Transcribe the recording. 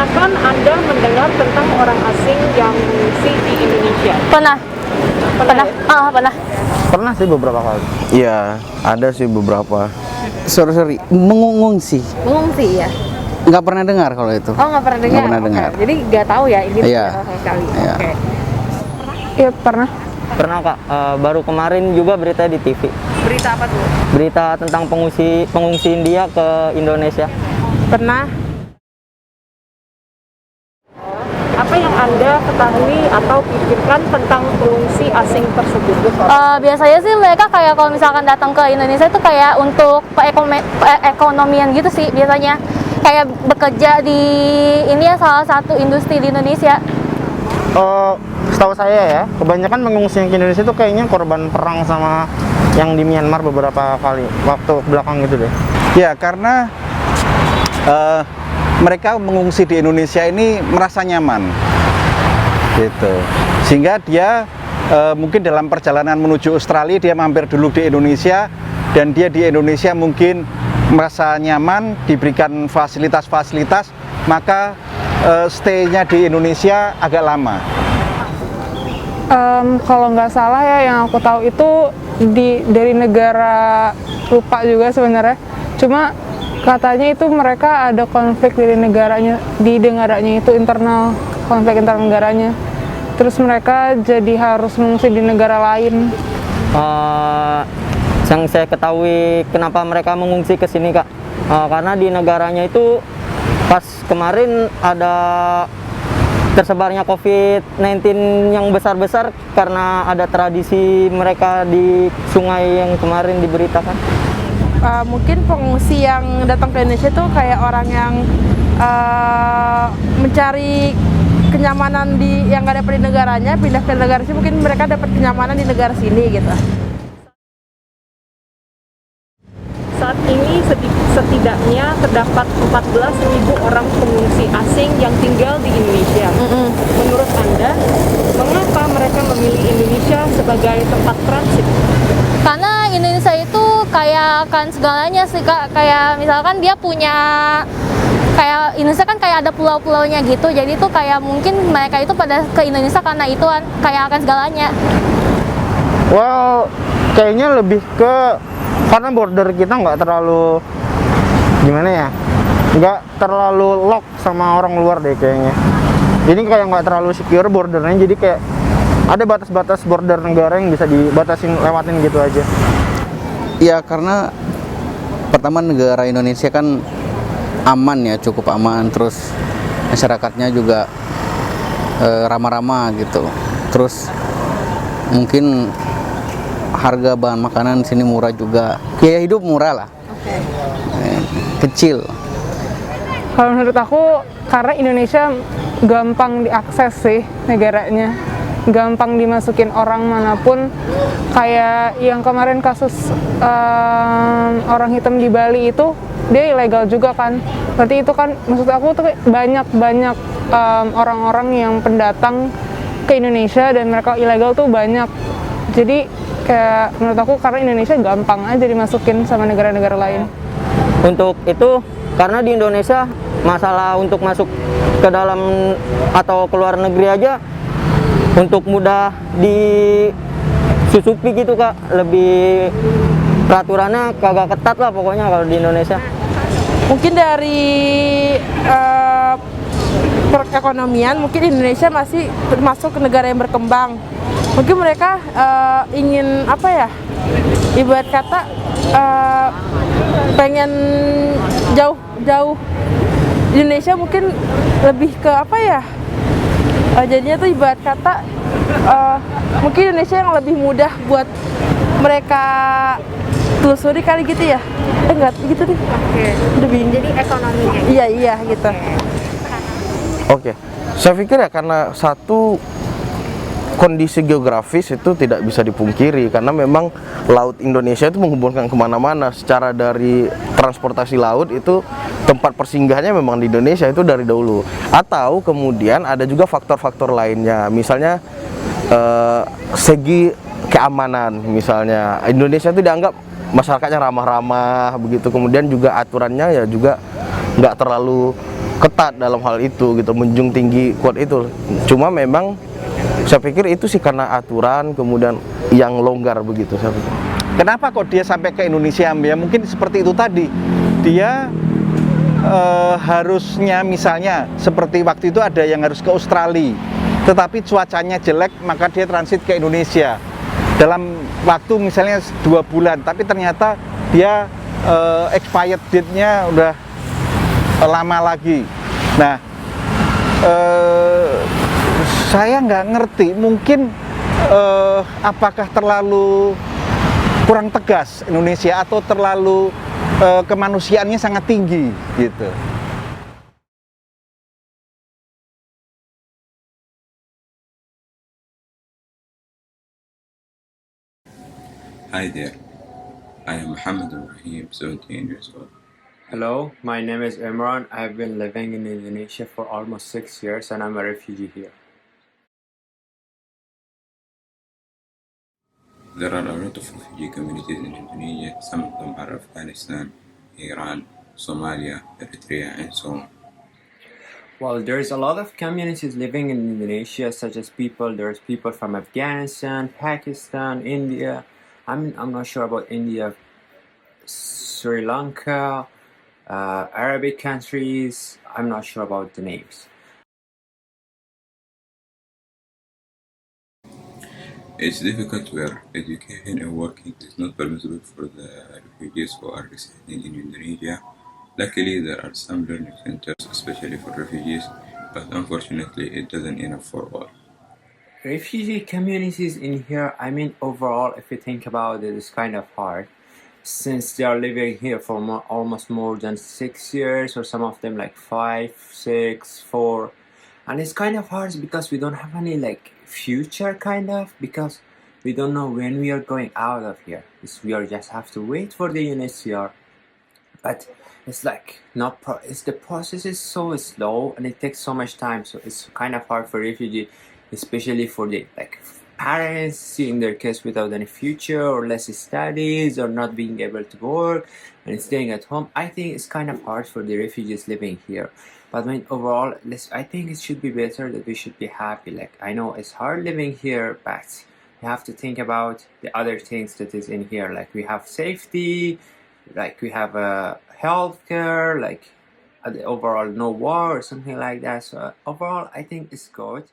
Pernahkah Anda mendengar tentang orang asing yang mengungsi di Indonesia? Pernah. Pernah. Pernah. Pernah sih beberapa kali. Iya, ada sih beberapa. Sorry, mengungsi. Mengungsi ya. Nggak pernah dengar kalau itu. Oh, nggak pernah dengar. Nggak pernah Oke. dengar. Jadi nggak tahu ya ini Iya. sama sekali. Iya. Oke. Iya, pernah. Pernah Kak, baru kemarin juga berita di TV. Berita apa tuh? Berita tentang pengungsi India ke Indonesia. Pernah. Apa yang Anda ketahui atau pikirkan tentang pengungsi asing tersebut? Biasanya sih mereka kayak kalau misalkan datang ke Indonesia itu kayak untuk ekonomian gitu sih biasanya. Kayak bekerja di ini ya salah satu industri di Indonesia. Setahu saya ya, kebanyakan pengungsi yang ke Indonesia itu kayaknya korban perang sama yang di Myanmar beberapa kali waktu belakang gitu deh. Ya, karena mereka mengungsi di Indonesia ini merasa nyaman, gitu. Sehingga dia mungkin dalam perjalanan menuju Australia dia mampir dulu di Indonesia, dan dia di Indonesia mungkin merasa nyaman, diberikan fasilitas-fasilitas, maka stay-nya di Indonesia agak lama. Kalau nggak salah ya, yang aku tahu itu dari negara, lupa juga sebenarnya. Cuma katanya itu mereka ada konflik di negaranya itu internal, konflik internal negaranya. Terus mereka jadi harus mengungsi di negara lain. Yang saya ketahui kenapa mereka mengungsi ke sini Kak, karena di negaranya itu pas kemarin ada tersebarnya COVID-19 yang besar-besar karena ada tradisi mereka di sungai yang kemarin diberitakan. Mungkin pengungsi yang datang ke Indonesia tuh kayak orang yang mencari kenyamanan yang nggak dapat di negaranya, pindah ke negara sini, mungkin mereka dapat kenyamanan di negara sini gitu. Saat ini setidaknya terdapat 14.000 orang pengungsi asing yang tinggal di Indonesia. Menurut Anda, mengapa mereka memilih Indonesia sebagai tempat transit? Karena Indonesia itu kayak kan segalanya sih Kak. Kayak misalkan dia punya kayak Indonesia kan kayak ada pulau-pulaunya gitu. Jadi itu kayak mungkin mereka itu pada ke Indonesia karena itu kayak akan segalanya. Well, kayaknya lebih ke karena border kita nggak terlalu gimana ya, nggak terlalu lock sama orang luar deh kayaknya. Jadi kayak nggak terlalu secure bordernya, jadi kayak ada batas-batas border negara yang bisa dibatasin, lewatin gitu aja. Ya, karena pertama negara Indonesia kan aman ya, cukup aman. Terus masyarakatnya juga ramah-ramah gitu. Terus mungkin harga bahan makanan di sini murah juga. Biaya hidup murah lah. Kecil. Kalau menurut aku, karena Indonesia gampang diakses sih negaranya, gampang dimasukin orang manapun. Kayak yang kemarin kasus orang hitam di Bali itu, dia ilegal juga kan. Berarti itu kan, maksud aku tuh banyak orang-orang yang pendatang ke Indonesia dan mereka ilegal tuh banyak. Jadi kayak menurut aku karena Indonesia gampang aja dimasukin sama negara-negara lain. Untuk itu, karena di Indonesia masalah untuk masuk ke dalam atau keluar negeri aja untuk mudah disusupi gitu Kak, lebih peraturannya kagak ketat lah pokoknya kalau di Indonesia. Mungkin dari perekonomian, mungkin Indonesia masih termasuk negara yang berkembang. Mungkin mereka ingin apa ya, ibarat kata pengen jauh. Indonesia mungkin lebih ke apa ya, jadinya tuh ibarat kata mungkin Indonesia yang lebih mudah buat mereka telusuri kali gitu ya. Enggak gitu deh. Oke. Jadi ekonominya. Iya gitu. Oke, saya pikir ya karena satu kondisi geografis itu tidak bisa dipungkiri, karena memang laut Indonesia itu menghubungkan kemana-mana. Secara dari transportasi laut itu tempat persinggahannya memang di Indonesia itu dari dahulu. Atau kemudian ada juga faktor-faktor lainnya, misalnya segi keamanan. Misalnya Indonesia itu dianggap masyarakatnya ramah-ramah begitu, kemudian juga aturannya ya juga nggak terlalu ketat dalam hal itu gitu, menjunjung tinggi quote itu. Cuma memang saya pikir itu sih karena aturan kemudian yang longgar begitu saya pikir. Kenapa kok dia sampai ke Indonesia? Ya mungkin seperti itu tadi. Dia harusnya misalnya seperti waktu itu ada yang harus ke Australia, tetapi cuacanya jelek, maka dia transit ke Indonesia dalam waktu misalnya 2 bulan, tapi ternyata dia expired date-nya udah lama lagi. Nah, saya nggak ngerti, mungkin apakah terlalu kurang tegas Indonesia atau terlalu kemanusiaannya sangat tinggi gitu. Hi there, I am Mohammed Ibrahim, 17 years old. Hello, my name is Imran. I have been living in Indonesia for almost 6 years and I'm a refugee here. There are a lot of refugee communities in Indonesia. Some of them are Afghanistan, Iran, Somalia, Eritrea, and so on. Well, there's a lot of communities living in Indonesia, such as there's people from Afghanistan, Pakistan, India. I'm not sure about India, Sri Lanka, Arabic countries. I'm not sure about the names. It's difficult where education and working is not permissible for the refugees who are residing in Indonesia. Luckily, there are some learning centers, especially for refugees, but unfortunately, it doesn't enough for all. Refugee communities in here, I mean, overall, if you think about it, it's kind of hard since they are living here for almost more than 6 years, or some of them like 5, 6, 4. And it's kind of hard because we don't have any like future kind of, because we don't know when we are going out of here. We are just have to wait for the UNHCR. But it's like the process is so slow and it takes so much time, so it's kind of hard for refugee, especially for the like parents seeing their kids without any future or less studies or not being able to work and staying at home. I think it's kind of hard for the refugees living here. But I mean, overall, I think it should be better, that we should be happy. Like, I know it's hard living here, but you have to think about the other things that is in here. Like, we have safety, like we have healthcare, like overall no war or something like that. So overall, I think it's good.